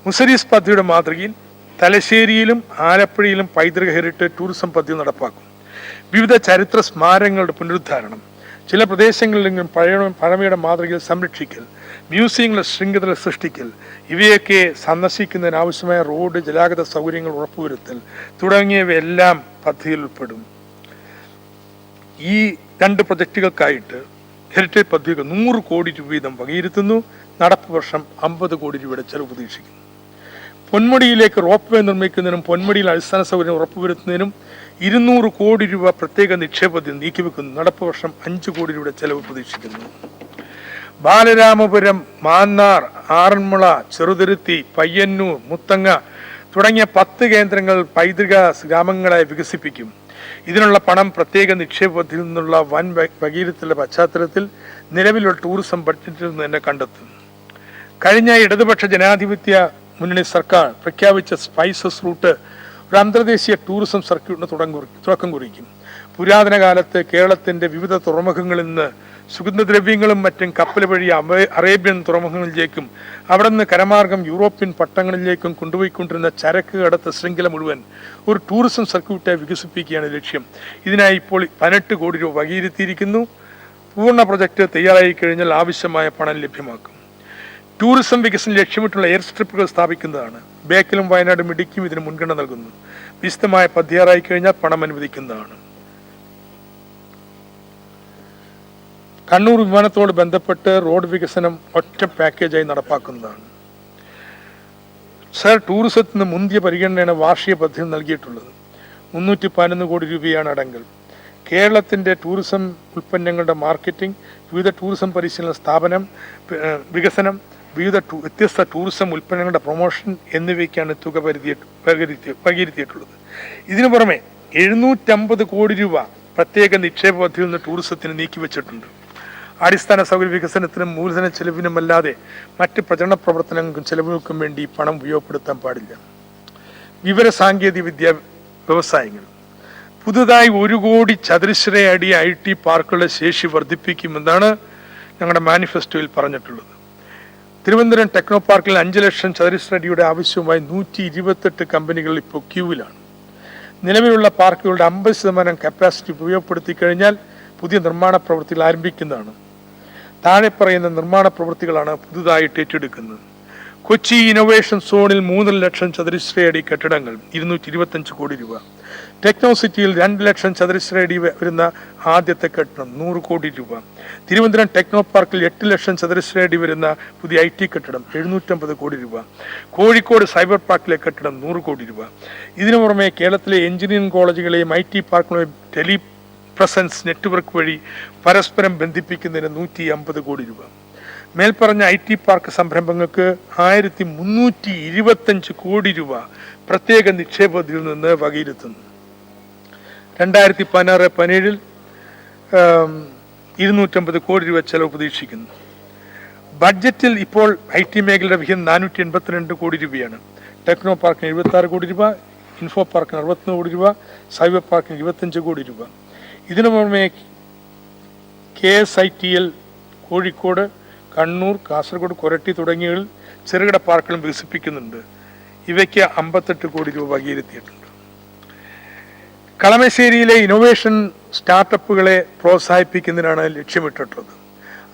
മുസരീസ് പദ്ധതിയുടെ മാതൃകയിൽ തലശ്ശേരിയിലും ആലപ്പുഴയിലും പൈതൃക ഹെറിറ്റേജ് ടൂറിസം പദ്ധതി നടപ്പാക്കും. വിവിധ ചരിത്ര സ്മാരകങ്ങളുടെ പുനരുദ്ധാരണം, ചില പ്രദേശങ്ങളിലെങ്കിലും പഴമയുടെ മാതൃകയിൽ സംരക്ഷിക്കൽ, മ്യൂസിയങ്ങളുടെ ശൃംഖല സൃഷ്ടിക്കൽ, ഇവയൊക്കെ സന്ദർശിക്കുന്നതിനാവശ്യമായ റോഡ്, ഗതാഗത സൗകര്യങ്ങൾ ഉറപ്പുവരുത്തൽ തുടങ്ങിയവയെല്ലാം പദ്ധതിയിൽ ഉൾപ്പെടും. ഈ 2 പ്രൊജക്റ്റുകൾക്കായിട്ട് ഹെറിറ്റേജ് പദ്ധതികൾ 100 കോടി രൂപ വീതം വകയിരുത്തുന്നു. നടപ്പ് വർഷം 50 കോടി രൂപയുടെ ചെലവ് പ്രതീക്ഷിക്കുന്നു. പൊന്മുടിയിലേക്ക് റോപ്പ് വേ നിർമ്മിക്കുന്നതിനും പൊന്മുടിയിൽ അടിസ്ഥാന സൗകര്യം ഉറപ്പുവരുത്തുന്നതിനും 200 കോടി രൂപ പ്രത്യേക നിക്ഷേപത്തിൽ നീക്കിവെക്കുന്നു. നടപ്പ് വർഷം 5 കോടി രൂപയുടെ ചെലവ് പ്രതീക്ഷിക്കുന്നു. ബാലരാമപുരം, മാന്നാർ, ആറന്മുള, ചെറുതുരുത്തി, പയ്യന്നൂർ, മുത്തങ്ങ തുടങ്ങിയ 10 കേന്ദ്രങ്ങൾ പൈതൃക ഗ്രാമങ്ങളായി വികസിപ്പിക്കും. ഇതിനുള്ള പണം പ്രത്യേക നിക്ഷേപത്തിൽ നിന്നുള്ള വൻ വകീരത്തിന്റെ പശ്ചാത്തലത്തിൽ നിലവിലുള്ള ടൂറിസം ബഡ്ജറ്റിൽ നിന്ന് തന്നെ കണ്ടെത്തും. കഴിഞ്ഞ ഇടതുപക്ഷ ജനാധിപത്യ മുന്നണി സർക്കാർ പ്രഖ്യാപിച്ച സ്പൈസസ് റൂട്ട് ഒരു അന്തർദേശീയ ടൂറിസം സർക്യൂട്ടിന് തുടക്കം കുറിക്കും. പുരാതന കാലത്ത് കേരളത്തിന്റെ വിവിധ തുറമുഖങ്ങളിൽ നിന്ന് സുഗന്ധദ്രവ്യങ്ങളും മറ്റും കപ്പൽ വഴി അറേബ്യൻ തുറമുഖങ്ങളിലേക്കും അവിടെ നിന്ന് കരമാർഗം യൂറോപ്യൻ പട്ടണങ്ങളിലേക്കും കൊണ്ടുപോയിക്കൊണ്ടിരുന്ന ചരക്ക് കടത്ത് ശൃംഖല മുഴുവൻ ഒരു ടൂറിസം സർക്യൂട്ടായി വികസിപ്പിക്കുകയാണ് ലക്ഷ്യം. ഇതിനായി ഇപ്പോൾ 18 കോടി രൂപ വകയിരുത്തിയിരിക്കുന്നു. പൂർണ്ണ പ്രൊജക്ട് തയ്യാറായി കഴിഞ്ഞാൽ ആവശ്യമായ പണം ലഭ്യമാക്കും. ടൂറിസം വികസനം ലക്ഷ്യമിട്ടുള്ള എയർ സ്ട്രിപ്പുകൾ സ്ഥാപിക്കുന്നതാണ്. ബേക്കലും വയനാടും ഇടുക്കിയും ഇതിന് മുൻഗണന നൽകുന്നു. വിശദമായ പദ്ധതി തയ്യാറായി കഴിഞ്ഞാൽ പണം അനുവദിക്കുന്നതാണ്. കണ്ണൂർ വിമാനത്തോട് ബന്ധപ്പെട്ട് റോഡ് വികസനം ഒറ്റ പാക്കേജായി നടപ്പാക്കുന്നതാണ്. സർ, ടൂറിസത്തിന് മുന്തിയ പരിഗണനയാണ് വാർഷിക പദ്ധതി നൽകിയിട്ടുള്ളത്. 311 കോടി രൂപയാണ് അടങ്കൽ. കേരളത്തിൻ്റെ ടൂറിസം ഉൽപ്പന്നങ്ങളുടെ മാർക്കറ്റിംഗ്, വിവിധ ടൂറിസം പരിശീലന സ്ഥാപനം വികസനം, വ്യത്യസ്ത ടൂറിസം ഉൽപ്പന്നങ്ങളുടെ പ്രൊമോഷൻ എന്നിവയ്ക്കാണ് തുക വകയിരുത്തിയിട്ടുള്ളത്. ഇതിനു പുറമെ 750 കോടി രൂപ പ്രത്യേക നിക്ഷേപ പദ്ധതിയിൽ നിന്ന് ടൂറിസത്തിന് നീക്കിവെച്ചിട്ടുണ്ട്. അടിസ്ഥാന സൗകര്യ വികസനത്തിനും മൂലധന ചെലവിനുമല്ലാതെ മറ്റ് പ്രചരണ പ്രവർത്തനങ്ങൾക്കും ചെലവുകൾക്കും വേണ്ടി പണം ഉപയോഗപ്പെടുത്താൻ പാടില്ല. വിവര സാങ്കേതിക വിദ്യ വ്യവസായങ്ങൾ പുതുതായി 1 കോടി ചതുരശ്ര അടി IT പാർക്കുകളുടെ ശേഷി വർദ്ധിപ്പിക്കുമെന്നാണ് ഞങ്ങളുടെ മാനിഫെസ്റ്റോയിൽ പറഞ്ഞിട്ടുള്ളത്. തിരുവനന്തപുരം ടെക്നോ പാർക്കിൽ 5 ലക്ഷം ചതുരശ്ര അടിയുടെ ആവശ്യവുമായി 128 കമ്പനികൾ ഇപ്പോൾ ക്യൂവിലാണ്. നിലവിലുള്ള പാർക്കുകളുടെ 50% കപ്പാസിറ്റി ഉപയോഗപ്പെടുത്തി കഴിഞ്ഞാൽ പുതിയ നിർമ്മാണ പ്രവൃത്തികൾ ആരംഭിക്കുന്നതാണ്. താഴെ പറയുന്ന നിർമ്മാണ പ്രവൃത്തികളാണ് പുതുതായിട്ട് ഏറ്റെടുക്കുന്നത്. കൊച്ചി ഇന്നോവേഷൻ സോണിൽ 3 ലക്ഷം ചതുരശ്ര അടി കെട്ടിടങ്ങൾ 225 കോടി രൂപ. ടെക്നോ സിറ്റിയിൽ 2 ലക്ഷം ചതുരശ്ര അടി വരുന്ന ആദ്യത്തെ കെട്ടിടം 100 കോടി രൂപ. തിരുവനന്തപുരം ടെക്നോ പാർക്കിൽ 8 ലക്ഷം ചതുരശ്ര അടി വരുന്ന പുതിയ IT കെട്ടിടം 750 കോടി രൂപ. കോഴിക്കോട് സൈബർ പാർക്കിലെ കെട്ടിടം 100 കോടി രൂപ. ഇതിനു പുറമെ കേരളത്തിലെ എഞ്ചിനീയറിംഗ് കോളേജുകളെയും IT പാർക്കുകളെയും ടെലി പ്രസൻസ് നെറ്റ്വർക്ക് വഴി പരസ്പരം ബന്ധിപ്പിക്കുന്നതിന് 150 കോടി രൂപ. മേൽപ്പറഞ്ഞ IT പാർക്ക് സംരംഭങ്ങൾക്ക് 1325 കോടി രൂപ പ്രത്യേക നിക്ഷേപത്തിൽ നിന്ന് വകയിരുത്തുന്നു. 2016-17 250 കോടി രൂപ ചെലവ് പ്രതീക്ഷിക്കുന്നു. ബഡ്ജറ്റിൽ ഇപ്പോൾ IT മേഖലയുടെ വിഹിതം 482 കോടി രൂപയാണ്. ടെക്നോ പാർക്കിന് 76 കോടി രൂപ, ഇൻഫോ പാർക്കിന് 61 കോടി രൂപ, സൈബർ പാർക്കിന് 25 കോടി രൂപ. ഇതിനു പുറമെ KSITL കോഴിക്കോട്, കണ്ണൂർ, കാസർഗോഡ്, കൊരട്ടി തുടങ്ങിയവയിൽ ചെറുകിട പാർക്കുകളും വികസിപ്പിക്കുന്നുണ്ട്. ഇവയ്ക്ക് 58 കോടി രൂപ വകയിരുത്തിയിട്ടുണ്ട്. കളമശ്ശേരിയിലെ ഇന്നോവേഷൻ സ്റ്റാർട്ടപ്പുകളെ പ്രോത്സാഹിപ്പിക്കുന്നതിനാണ് ലക്ഷ്യമിട്ടിട്ടുള്ളത്.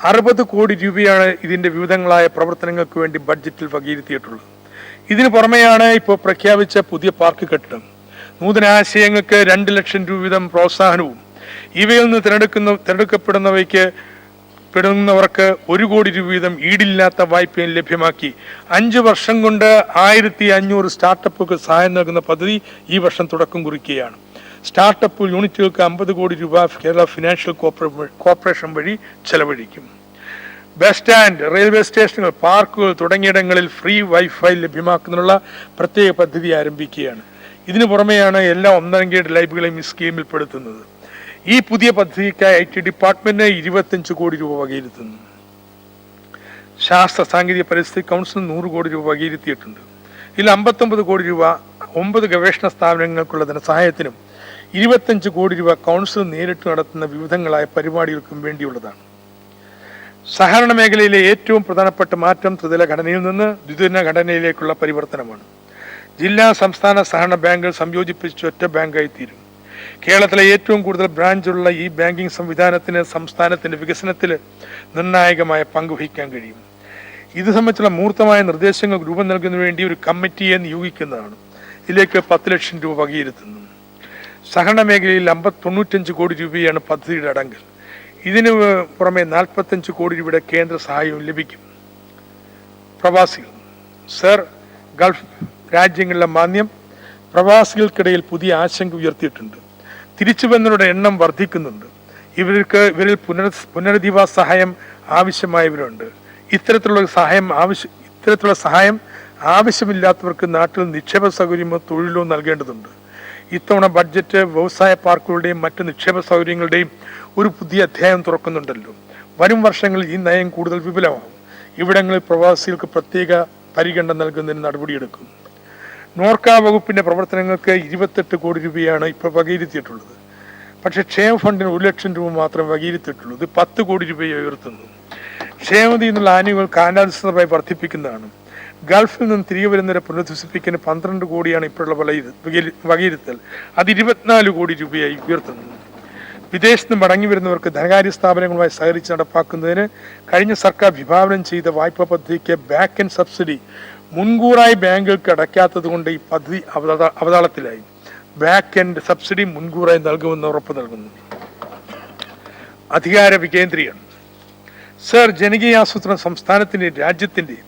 60 കോടി രൂപയാണ് ഇതിൻ്റെ വിവിധങ്ങളായ പ്രവർത്തനങ്ങൾക്ക് വേണ്ടി ബഡ്ജറ്റിൽ വകയിരുത്തിയിട്ടുള്ളത്. ഇതിനു പുറമെയാണ് ഇപ്പോൾ പ്രഖ്യാപിച്ച പുതിയ പാർക്ക് കെട്ടിടം. നൂതനാശയങ്ങൾക്ക് 2 ലക്ഷം രൂപ വീതം പ്രോത്സാഹനവും ഇവയിൽ നിന്ന് തിരഞ്ഞെടുക്കപ്പെടുന്നവർക്ക് 1 കോടി രൂപ വീതം ഈടില്ലാത്ത വായ്പയും ലഭ്യമാക്കി 5 വർഷം കൊണ്ട് 1500 സ്റ്റാർട്ടപ്പുകൾക്ക് സഹായം നൽകുന്ന പദ്ധതി ഈ വർഷം തുടക്കം കുറിക്കുകയാണ്. സ്റ്റാർട്ടപ്പ് യൂണിറ്റുകൾക്ക് 50 കോടി രൂപ കേരള ഫിനാൻഷ്യൽ കോർപ്പറേഷൻ വഴി ചെലവഴിക്കും. ബസ് സ്റ്റാൻഡ്, റെയിൽവേ സ്റ്റേഷനുകൾ, പാർക്കുകൾ തുടങ്ങിയിടങ്ങളിൽ ഫ്രീ വൈഫൈ ലഭ്യമാക്കുന്നതിനുള്ള പ്രത്യേക പദ്ധതി ആരംഭിക്കുകയാണ്. ഇതിനു പുറമെയാണ് എല്ലാ 1.5 ഗ്രേഡ് ലൈബ്രറികളെയും ഈ സ്കീമിൽ പെടുത്തുന്നത്. ഈ പുതിയ പദ്ധതിക്കായി IT ഡിപ്പാർട്ട്മെന്റിന് 25 കോടി രൂപ വകയിരുത്തുന്നു. ശാസ്ത്ര സാങ്കേതിക പരിസ്ഥിതി കൗൺസിൽ 100 കോടി രൂപ വകയിരുത്തിയിട്ടുണ്ട്. ഇതിൽ 59 കോടി രൂപ 9 ഗവേഷണ സ്ഥാപനങ്ങൾക്കുള്ള ധനസഹായത്തിനും 25 കോടി രൂപ കൗൺസിൽ നേരിട്ട് നടത്തുന്ന വിവിധങ്ങളായ പരിപാടികൾക്കും വേണ്ടിയുള്ളതാണ്. സഹകരണ മേഖലയിലെ ഏറ്റവും പ്രധാനപ്പെട്ട മാറ്റം ത്രിതല ഘടനയിൽ നിന്ന് ദ്വിതല ഘടനയിലേക്കുള്ള പരിവർത്തനമാണ്. ജില്ലാ സംസ്ഥാന സഹകരണ ബാങ്കുകൾ സംയോജിപ്പിച്ച് ഒറ്റ ബാങ്കായി തീരും. കേരളത്തിലെ ഏറ്റവും കൂടുതൽ ബ്രാഞ്ചുള്ള ഈ ബാങ്കിംഗ് സംവിധാനത്തിന് സംസ്ഥാനത്തിന്റെ വികസനത്തിൽ നിർണായകമായ പങ്ക് വഹിക്കാൻ കഴിയും. ഇത് സംബന്ധിച്ചുള്ള മൂർത്തമായ നിർദ്ദേശങ്ങൾ രൂപം നൽകുന്നതിന് വേണ്ടി ഒരു കമ്മിറ്റിയെ നിയോഗിക്കുന്നതാണ്. ഇതിലേക്ക് 10 ലക്ഷം രൂപ വകയിരുത്തുന്നു. സഹകരണ മേഖലയിൽ 95 കോടി രൂപയാണ് പദ്ധതിയുടെ അടങ്കൽ. ഇതിനു പുറമെ 45 കോടി രൂപയുടെ കേന്ദ്ര സഹായവും ലഭിക്കും. പ്രവാസികൾ സർ, ഗൾഫ് രാജ്യങ്ങളിലെ മാന്ദ്യം പ്രവാസികൾക്കിടയിൽ പുതിയ ആശങ്ക ഉയർത്തിയിട്ടുണ്ട്. തിരിച്ചുവന്നവരുടെ എണ്ണം വർദ്ധിക്കുന്നുണ്ട്. ഇവരിൽ പുനരധിവാസ സഹായം ആവശ്യമായവരുണ്ട്. ഇത്തരത്തിലുള്ള സഹായം ആവശ്യമില്ലാത്തവർക്ക് നാട്ടിൽ നിക്ഷേപ സൗകര്യമോ തൊഴിലോ നൽകേണ്ടതുണ്ട്. ഇത്തവണ ബഡ്ജറ്റ് വ്യവസായ പാർക്കുകളുടെയും മറ്റ് നിക്ഷേപ സൗകര്യങ്ങളുടെയും ഒരു പുതിയ അധ്യായം തുറക്കുന്നുണ്ടല്ലോ. വരും വർഷങ്ങളിൽ ഈ നയം കൂടുതൽ വിപുലമാകും. ഇവിടങ്ങളിൽ പ്രവാസികൾക്ക് പ്രത്യേക പരിഗണന നൽകുന്നതിന് നടപടിയെടുക്കും. നോർക്ക വകുപ്പിന്റെ പ്രവർത്തനങ്ങൾക്ക് 28 കോടി രൂപയാണ് ഇപ്പോൾ വകയിരുത്തിയിട്ടുള്ളത്. പക്ഷേ ക്ഷേമ ഫണ്ടിന് 1 ലക്ഷം രൂപ മാത്രമേ വകയിരുത്തിയിട്ടുള്ളൂ. ഇത് 10 കോടി രൂപയെ ഉയർത്തുന്നു. ക്ഷേമനിധി എന്നുള്ള ആനുകൂല്യങ്ങൾ കാലാനുസൃതമായി വർദ്ധിപ്പിക്കുന്നതാണ്. ഗൾഫിൽ നിന്ന് തിരികെ വരുന്നവരെ പുനരധിവസിപ്പിക്കാൻ 12 കോടിയാണ് ഇപ്പോഴുള്ള വകയിരുത്തൽ. അത് 24 കോടി രൂപയായി ഉയർത്തുന്നു. വിദേശത്ത് നിന്ന് മടങ്ങി വരുന്നവർക്ക് ധനകാര്യ സ്ഥാപനങ്ങളുമായി സഹകരിച്ച് നടപ്പാക്കുന്നതിന് കഴിഞ്ഞ സർക്കാർ വിഭാവനം ചെയ്ത വായ്പാ പദ്ധതിക്ക് ബാക്ക് എൻഡ് സബ്സിഡി മുൻകൂറായി ബാങ്കുകൾക്ക് അടയ്ക്കാത്തത് കൊണ്ട് ഈ പദ്ധതി അവതാളത്തിലായി. ബാക്ക് എൻഡ് സബ്സിഡി മുൻകൂറായി നൽകുമെന്ന് ഉറപ്പ് നൽകുന്നു. അധികാര വികേന്ദ്രീകരണം സർ, ജനകീയാസൂത്രണം സംസ്ഥാനത്തിന്റെയും രാജ്യത്തിന്റെയും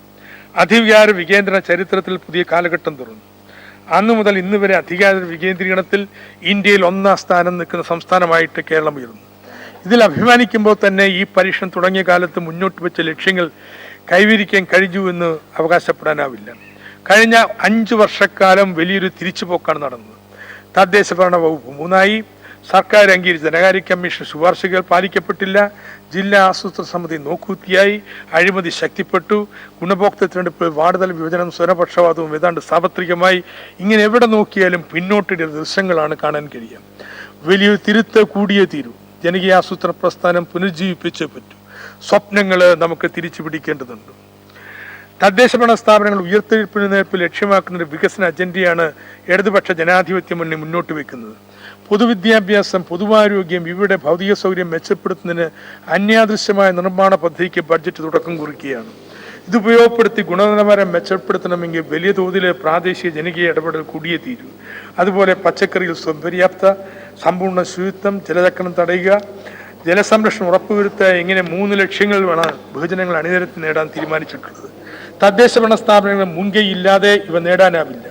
അധികാര വികേന്ദ്ര ചരിത്രത്തിൽ പുതിയ കാലഘട്ടം തുറന്നു. അന്നു മുതൽ ഇന്ന് വരെ അധികാര വികേന്ദ്രീകരണത്തിൽ ഇന്ത്യയിൽ 1ാം സ്ഥാനം നിൽക്കുന്ന സംസ്ഥാനമായിട്ട് കേരളം ഉയർന്നു. ഇതിൽ അഭിമാനിക്കുമ്പോൾ തന്നെ ഈ പരീക്ഷണം തുടങ്ങിയ കാലത്ത് മുന്നോട്ട് വെച്ച ലക്ഷ്യങ്ങൾ കൈവരിക്കാൻ കഴിഞ്ഞു എന്ന് അവകാശപ്പെടാനാവില്ല. കഴിഞ്ഞ 5 വർഷക്കാലം വലിയൊരു തിരിച്ചുപോക്കാണ് നടന്നത്. തദ്ദേശ ഭരണ വകുപ്പ് 3ആയി. സർക്കാർ അംഗീകരിച്ച ധനകാര്യ കമ്മീഷൻ ശുപാർശകൾ പാലിക്കപ്പെട്ടില്ല. ജില്ലാ ആസൂത്രണ സമിതി നോക്കുകുത്തിയായി. അഴിമതി ശക്തിപ്പെട്ടു. ഗുണഭോക്തൃ തിരഞ്ഞെടുപ്പ്, വാർഡുതല വിഭജനം, സ്വരപക്ഷപാതവും ഏതാണ്ട് സാർവത്രികമായി. ഇങ്ങനെ എവിടെ നോക്കിയാലും പിന്നോട്ടിന്റെ ദൃശ്യങ്ങളാണ് കാണാൻ കഴിയുക. വലിയൊരു തിരുത്ത് കൂടിയേ തീരൂ. ജനകീയാസൂത്രണ പ്രസ്ഥാനം പുനരുജ്ജീവിപ്പിച്ചേ പറ്റൂ. സ്വപ്നങ്ങൾ നമുക്ക് തിരിച്ചു പിടിക്കേണ്ടതുണ്ട്. തദ്ദേശ ഭരണ സ്ഥാപനങ്ങൾ ഉയർത്തെഴുന്നേൽപ്പ് ലക്ഷ്യമാക്കുന്ന ഒരു വികസന അജണ്ടയാണ് ഇടതുപക്ഷ ജനാധിപത്യ മുന്നണി മുന്നോട്ട് വെക്കുന്നത്. പൊതുവിദ്യാഭ്യാസം, പൊതുവാരോഗ്യം, ഇവയുടെ ഭൗതിക സൗകര്യം മെച്ചപ്പെടുത്തുന്നതിന് അന്യാദൃശ്യമായ നിർമ്മാണ പദ്ധതിക്ക് ബഡ്ജറ്റ് തുടക്കം കുറിക്കുകയാണ്. ഇത് ഉപയോഗപ്പെടുത്തി ഗുണനിലവാരം മെച്ചപ്പെടുത്തണമെങ്കിൽ വലിയ തോതിൽ പ്രാദേശിക ജനകീയ ഇടപെടൽ കൂടിയേ തീരൂ. അതുപോലെ പച്ചക്കറിയിൽ സ്വയംപര്യാപ്ത, സമ്പൂർണ്ണ ശുചിത്വം, ജലചക്രം തടയുക, ജലസംരക്ഷണം ഉറപ്പുവരുത്തുക, ഇങ്ങനെ 3 ലക്ഷ്യങ്ങളിലാണ് ബഹുജനങ്ങൾ അണിനിരത്തി നേടാൻ തീരുമാനിച്ചിട്ടുള്ളത്. തദ്ദേശ ഭരണ സ്ഥാപനങ്ങൾ മുൻകൈയില്ലാതെ ഇവ നേടാനാവില്ല.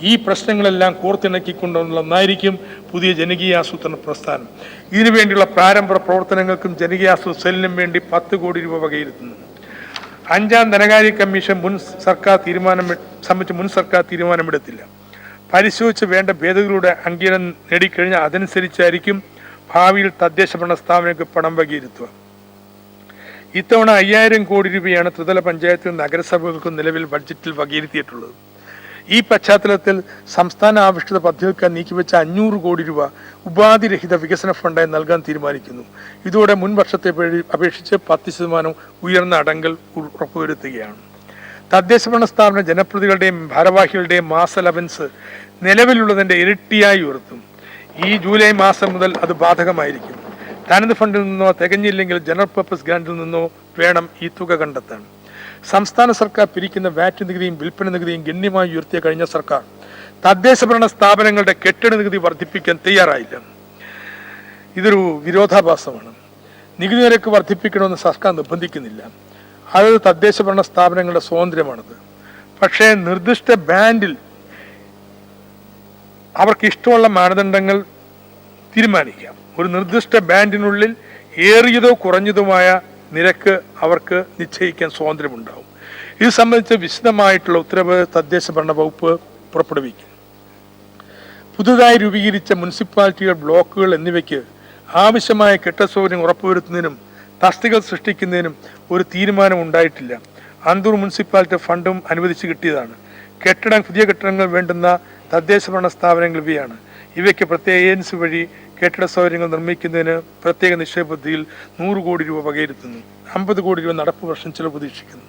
ഈ പ്രശ്നങ്ങളെല്ലാം കോർത്തിണക്കിക്കൊണ്ടുള്ള ഒന്നായിരിക്കും പുതിയ ജനകീയാസൂത്രണ പ്രസ്ഥാനം. ഇതിനുവേണ്ടിയുള്ള പ്രാരംഭ പ്രവർത്തനങ്ങൾക്കും ജനകീയാസൂത്രണ സെല്ലിനും വേണ്ടി 10 കോടി രൂപ വകയിരുത്തുന്നു. 5ാം ധനകാര്യ കമ്മീഷൻ മുൻ സർക്കാർ തീരുമാനമെടുത്തില്ല. പരിശോധിച്ച് വേണ്ട ഭേദഗതികളുടെ അംഗീകാരം നേടിക്കഴിഞ്ഞാൽ അതനുസരിച്ചായിരിക്കും ഭാവിയിൽ തദ്ദേശ ഭരണ സ്ഥാപനങ്ങൾക്ക് പണം വകയിരുത്തുക. ഇത്തവണ 5000 കോടി രൂപയാണ് ത്രിതല പഞ്ചായത്തിലും നഗരസഭകൾക്കും നിലവിൽ ബഡ്ജറ്റിൽ വകയിരുത്തിയിട്ടുള്ളത്. ഈ പശ്ചാത്തലത്തിൽ സംസ്ഥാന ആവിഷ്കൃത പദ്ധതികൾക്ക് നീക്കിവെച്ച 500 കോടി രൂപ ഉപാധിരഹിത വികസന ഫണ്ടായി നൽകാൻ തീരുമാനിക്കുന്നു. ഇതോടെ മുൻ വർഷത്തെ അപേക്ഷിച്ച് 10% ഉയർന്ന അടങ്കൽ ഉറപ്പുവരുത്തുകയാണ്. തദ്ദേശ ഭരണ സ്ഥാപന ജനപ്രതിനിധികളുടെയും ഭാരവാഹികളുടെയും മാസ അലവൻസ് നിലവിലുള്ളതിന്റെ ഇരട്ടിയായി ഉയർത്തും. ഈ ജൂലൈ മാസം മുതൽ അത് ബാധകമായിരിക്കും. തനത് ഫണ്ടിൽ നിന്നോ തികഞ്ഞില്ലെങ്കിൽ ജനറൽ പർപ്പസ് ഗ്രാന്റിൽ നിന്നോ വേണം ഈ തുക കണ്ടെത്താൻ. സംസ്ഥാന സർക്കാർ പിരിക്കുന്ന വാറ്റ് നികുതിയും വിൽപ്പന നികുതിയും ഗണ്യമായി ഉയർത്തിയ കഴിഞ്ഞ സർക്കാർ തദ്ദേശ ഭരണ സ്ഥാപനങ്ങളുടെ കെട്ടിട നികുതി വർദ്ധിപ്പിക്കാൻ തയ്യാറായില്ല. ഇതൊരു വിരോധാഭാസമാണ്. നികുതി നിരക്ക് വർദ്ധിപ്പിക്കണമെന്ന് സർക്കാർ നിർബന്ധിക്കുന്നില്ല. അത് തദ്ദേശ ഭരണ സ്ഥാപനങ്ങളുടെ സ്വാതന്ത്ര്യമാണത്. പക്ഷേ നിർദ്ദിഷ്ട ബാൻഡിൽ അവർക്ക് ഇഷ്ടമുള്ള മാനദണ്ഡങ്ങൾ തീരുമാനിക്കാം. ഒരു നിർദ്ദിഷ്ട ബാൻഡിനുള്ളിൽ ഏറിയതോ കുറഞ്ഞതുമായ നിരക്ക് അവർക്ക് നിശ്ചയിക്കാൻ സ്വാതന്ത്ര്യമുണ്ടാവും. ഇത് സംബന്ധിച്ച് വിശദമായിട്ടുള്ള ഉത്തരവ് തദ്ദേശ ഭരണ വകുപ്പ് പുറപ്പെടുവിക്കും. പുതുതായി രൂപീകരിച്ച മുനിസിപ്പാലിറ്റികൾ, ബ്ലോക്കുകൾ എന്നിവയ്ക്ക് ആവശ്യമായ കെട്ടിട സൗകര്യം ഉറപ്പുവരുത്തുന്നതിനും തസ്തികൾ സൃഷ്ടിക്കുന്നതിനും ഒരു തീരുമാനം ഉണ്ടായിട്ടില്ല. അന്തൂർ മുനിസിപ്പാലിറ്റി ഫണ്ടും അനുവദിച്ചു കിട്ടിയതാണ്. പുതിയ കെട്ടിടങ്ങൾ വേണ്ടുന്ന തദ്ദേശ ഭരണ സ്ഥാപനങ്ങൾ ഇവയാണ്. ഇവയ്ക്ക് പ്രത്യേക ഏജൻസി വഴി കെട്ടിട സൗകര്യങ്ങൾ നിർമ്മിക്കുന്നതിന് പ്രത്യേക നിക്ഷേപ പദ്ധതിയിൽ 100 കോടി രൂപ വകയിരുത്തുന്നു. 50 കോടി രൂപ നടപ്പ് വർഷം ചിലവ് പ്രതീക്ഷിക്കുന്നു.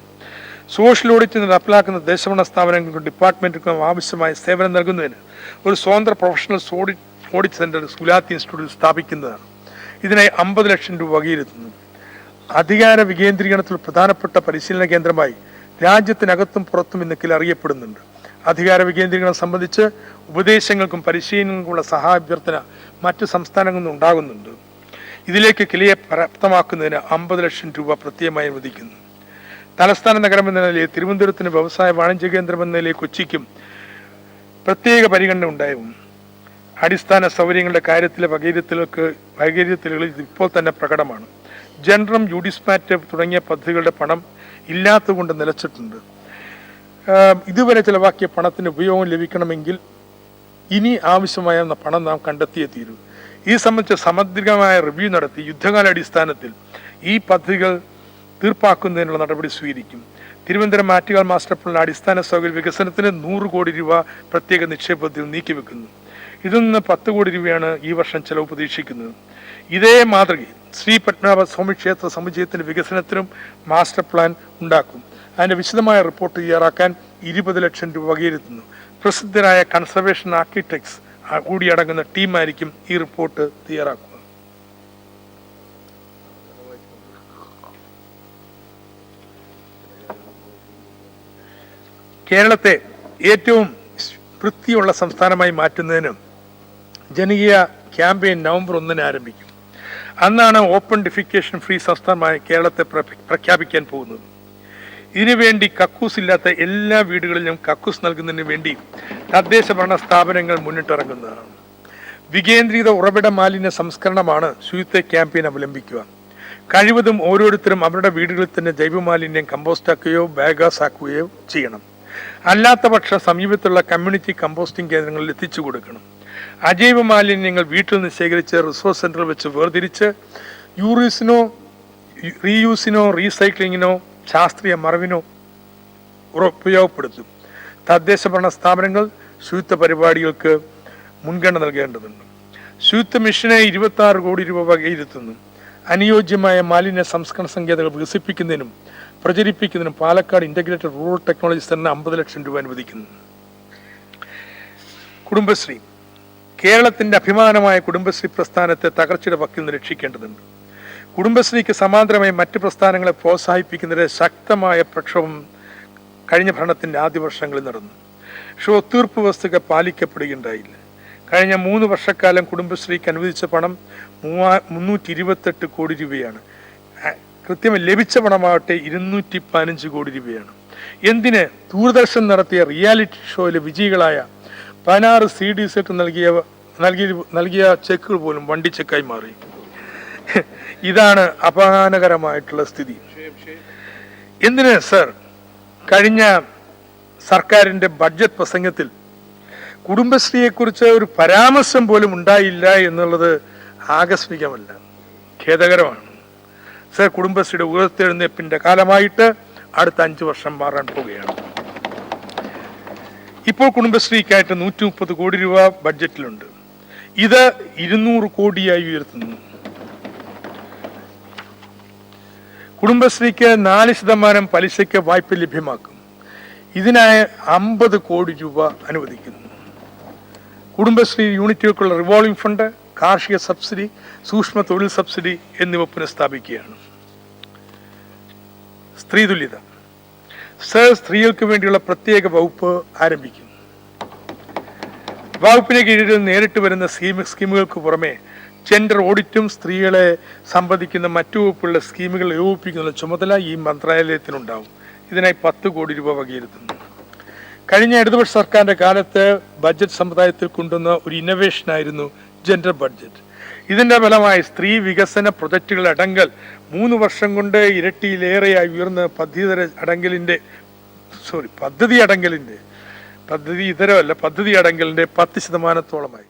സോഷ്യൽ ഓഡിറ്റ് നടപ്പിലാക്കുന്ന ദേശഭരണ സ്ഥാപനങ്ങൾക്കും ഡിപ്പാർട്ട്മെന്റുകൾക്കും ആവശ്യമായ സേവനം നൽകുന്നതിന് ഒരു സ്വതന്ത്ര പ്രൊഫഷണൽ ഓഡിറ്റ് സെന്റർ ഗുലാത്തി ഇൻസ്റ്റിറ്റ്യൂട്ടിൽ സ്ഥാപിക്കുന്നതാണ്. ഇതിനായി 50 ലക്ഷം രൂപ വകയിരുത്തുന്നു. അധികാര വികേന്ദ്രീകരണത്തിൽ പ്രധാനപ്പെട്ട പരിശീലന കേന്ദ്രമായി രാജ്യത്തിനകത്തും പുറത്തും ഇന്നക്കിൽ അറിയപ്പെടുന്നുണ്ട്. അധികാര വികേന്ദ്രീകരണം സംബന്ധിച്ച് ഉപദേശങ്ങൾക്കും പരിശീലനങ്ങൾക്കുമുള്ള സഹാഭ്യർത്ഥന മറ്റ് സംസ്ഥാനങ്ങളിൽ നിന്നും ഉണ്ടാകുന്നുണ്ട്. ഇതിലേക്ക് കിലയെ പ്രാപ്തമാക്കുന്നതിന് 50 ലക്ഷം രൂപ പ്രത്യേകമായി അനുവദിക്കുന്നു. തലസ്ഥാന നഗരം എന്ന നിലയിൽ തിരുവനന്തപുരത്തിന് വ്യവസായ വാണിജ്യ കേന്ദ്രം എന്ന നിലയിൽ കൊച്ചിക്കും പ്രത്യേക പരിഗണന ഉണ്ടാവും. അടിസ്ഥാന സൗകര്യങ്ങളുടെ കാര്യത്തിലെ വകയിരുത്തലുകൾ ഇപ്പോൾ തന്നെ പ്രകടമാണ്. ജനറം യൂഡിസ്മാറ്റ് തുടങ്ങിയ പദ്ധതികളുടെ പണം ഇല്ലാത്തതുകൊണ്ട് നിലച്ചിട്ടുണ്ട്. ഇതുവരെ ചിലവാക്കിയ പണത്തിന് ഉപയോഗം ലഭിക്കണമെങ്കിൽ ഇനി ആവശ്യമായ പണം നാം കണ്ടെത്തിയേ തീരൂ. ഈ സംബന്ധിച്ച് സമഗ്രമായ റിവ്യൂ നടത്തി യുദ്ധകാലാടിസ്ഥാനത്തിൽ ഈ പദ്ധതികൾ തീർപ്പാക്കുന്നതിനുള്ള നടപടി സ്വീകരിക്കും. തിരുവനന്തപുരം ആറ്റുകാൽ മാസ്റ്റർ പ്ലാൻ അടിസ്ഥാന സൗകര്യ വികസനത്തിന് 100 കോടി രൂപ പ്രത്യേക നിക്ഷേപ പദ്ധതിയിൽ നീക്കിവെക്കുന്നു. ഇതിൽ നിന്ന് 10 കോടി രൂപയാണ് ഈ വർഷം ചെലവ് പ്രതീക്ഷിക്കുന്നത്. ഇതേ മാതൃകയിൽ ശ്രീ പത്മനാഭ സ്വാമി ക്ഷേത്ര സമുച്ചയത്തിന്റെ വികസനത്തിനും മാസ്റ്റർ പ്ലാൻ ഉണ്ടാക്കും. അതിന്റെ വിശദമായ റിപ്പോർട്ട് തയ്യാറാക്കാൻ 20 ലക്ഷം രൂപ വകയിരുത്തുന്നു. പ്രസിദ്ധരായ കൺസർവേഷൻ ആർക്കിടെക്ട്സ് കൂടി അടങ്ങുന്ന ടീമായിരിക്കും ഈ റിപ്പോർട്ട് തയ്യാറാക്കുക. കേരളത്തെ ഏറ്റവും വൃത്തിയുള്ള സംസ്ഥാനമായി മാറ്റുന്നതിന് ജനകീയ ക്യാമ്പയിൻ നവംബർ 1 ആരംഭിക്കും. അന്നാണ് ഓപ്പൺ ഡിഫിക്കേഷൻ ഫ്രീ സംസ്ഥാനമായി കേരളത്തെ പ്രഖ്യാപിക്കാൻ പോകുന്നത്. ഇതിനുവേണ്ടി കക്കൂസ് ഇല്ലാത്ത എല്ലാ വീടുകളിലും കക്കൂസ് നൽകുന്നതിന് വേണ്ടി തദ്ദേശ ഭരണ സ്ഥാപനങ്ങൾ മുന്നിട്ടിറങ്ങുന്നതാണ്. വികേന്ദ്രീകൃത ഉറവിട മാലിന്യ സംസ്കരണമാണ് ശുചിത്വ ക്യാമ്പയിൻ അവലംബിക്കുക. കഴിവതും ഓരോരുത്തരും അവരുടെ വീടുകളിൽ തന്നെ ജൈവമാലിന്യം കമ്പോസ്റ്റാക്കുകയോ ബയോഗ്യാസ് ആക്കുകയോ ചെയ്യണം. അല്ലാത്ത പക്ഷം സമീപത്തുള്ള കമ്മ്യൂണിറ്റി കമ്പോസ്റ്റിംഗ് കേന്ദ്രങ്ങളിൽ എത്തിച്ചു കൊടുക്കണം. അജൈവ മാലിന്യങ്ങൾ വീട്ടിൽ നിന്ന് ശേഖരിച്ച് റിസോഴ്സ് സെന്ററിൽ വെച്ച് വേർതിരിച്ച് റീയൂസിനോ റീസൈക്ലിങ്ങിനോ ശാസ്ത്രീയ മറവിനോ ഉപയോഗപ്പെടുത്തും. തദ്ദേശ ഭരണ സ്ഥാപനങ്ങൾ ശുചിത്വ പരിപാടികൾക്ക് മുൻഗണന നൽകേണ്ടതുണ്ട്. ശുചിത്വ മിഷനെ 26 കോടി രൂപ വകയിരുത്തുന്നു. അനുയോജ്യമായ മാലിന്യ സംസ്കരണ സങ്കേതങ്ങൾ വികസിപ്പിക്കുന്നതിനും പ്രചരിപ്പിക്കുന്നതിനും പാലക്കാട് ഇന്റഗ്രേറ്റഡ് റൂറൽ ടെക്നോളജി സെന്ററിന് 50 ലക്ഷം രൂപ അനുവദിക്കുന്നു. കുടുംബശ്രീ കേരളത്തിന്റെ അഭിമാനമായ കുടുംബശ്രീ പ്രസ്ഥാനത്തെ തകർച്ചയുടെ വക്കിൽ നിന്ന് രക്ഷിക്കേണ്ടതുണ്ട്. കുടുംബശ്രീക്ക് സമാന്തരമായി മറ്റ് പ്രസ്ഥാനങ്ങളെ പ്രോത്സാഹിപ്പിക്കുന്നതിന് ശക്തമായ പ്രക്ഷോഭം കഴിഞ്ഞ ഭരണത്തിന്റെ ആദ്യ വർഷങ്ങളിൽ നടന്നു. പക്ഷേ ഒത്തീർപ്പ് വ്യവസ്ഥകൾ പാലിക്കപ്പെടുകയുണ്ടായില്ല. കഴിഞ്ഞ 3 വർഷക്കാലം കുടുംബശ്രീക്ക് അനുവദിച്ച പണം 328 കോടി രൂപയാണ്. കൃത്യമായി ലഭിച്ച പണമാവട്ടെ 215 കോടി രൂപയാണ്. എന്തിന്? ദൂരദർശൻ നടത്തിയ റിയാലിറ്റി ഷോയിലെ വിജയികളായ 16 CD സെറ്റ് നൽകിയ ചെക്കുകൾ പോലും വണ്ടി ചെക്കായി മാറി. ഇതാണ് അപമാനകരമായിട്ടുള്ള സ്ഥിതി. എന്തിന് സർ? കഴിഞ്ഞ സർക്കാരിന്റെ ബഡ്ജറ്റ് പ്രസംഗത്തിൽ കുടുംബശ്രീയെക്കുറിച്ച് ഒരു പരാമർശം പോലും ഉണ്ടായില്ല എന്നുള്ളത് ആകസ്മികമല്ല, ഖേദകരമാണ്. സർ, കുടുംബശ്രീയുടെ ഉയർത്തെഴുന്നേൽപ്പിന്റെ കാലമായിട്ട് അടുത്ത 5 വർഷം മാറാൻ പോവുകയാണ്. ഇപ്പോൾ കുടുംബശ്രീക്കായിട്ട് 130 കോടി രൂപ ബഡ്ജറ്റിലുണ്ട്. ഇത് 200 കോടിയായി ഉയർത്തുന്നു. കുടുംബശ്രീക്ക് 4% പലിശയ്ക്ക് വായ്പ ലഭ്യമാക്കും. ഇതിനായി 50 കോടി രൂപ അനുവദിക്കുന്നു. കുടുംബശ്രീ യൂണിറ്റുകൾക്കുള്ള റിവോൾവിംഗ് ഫണ്ട്, കാർഷിക സബ്സിഡി, സൂക്ഷ്മ തൊഴിൽ സബ്സിഡി എന്നിവ പുനഃസ്ഥാപിക്കുകയാണ്. സ്ത്രീ തുല്യത. സർ, സ്ത്രീകൾക്ക് വേണ്ടിയുള്ള പ്രത്യേക വകുപ്പ് ആരംഭിക്കും. വകുപ്പിന് കീഴിൽ നേരിട്ട് വരുന്ന സ്കീമുകൾക്ക് പുറമെ ജെൻഡർ ഓഡിറ്റും സ്ത്രീകളെ സംബന്ധിക്കുന്ന മറ്റു വകുപ്പുള്ള സ്കീമുകൾ ഏകോപിപ്പിക്കുന്ന ചുമതല ഈ മന്ത്രാലയത്തിനുണ്ടാവും. ഇതിനായി 10 കോടി രൂപ വകയിരുത്തുന്നു. കഴിഞ്ഞ ഇടതുപക്ഷ സർക്കാരിന്റെ കാലത്ത് ബഡ്ജറ്റ് സമ്പ്രദായത്തിൽ കൊണ്ടുവന്ന ഒരു ഇന്നോവേഷനായിരുന്നു ജെൻഡർ ബഡ്ജറ്റ്. ഇതിന്റെ ഫലമായി സ്ത്രീ വികസന പ്രൊജക്ടുകൾ അടങ്കൽ 3 വർഷം കൊണ്ട് ഇരട്ടിയിലേറെയായി ഉയർന്ന പദ്ധതി അടങ്കലിന്റെ 10%.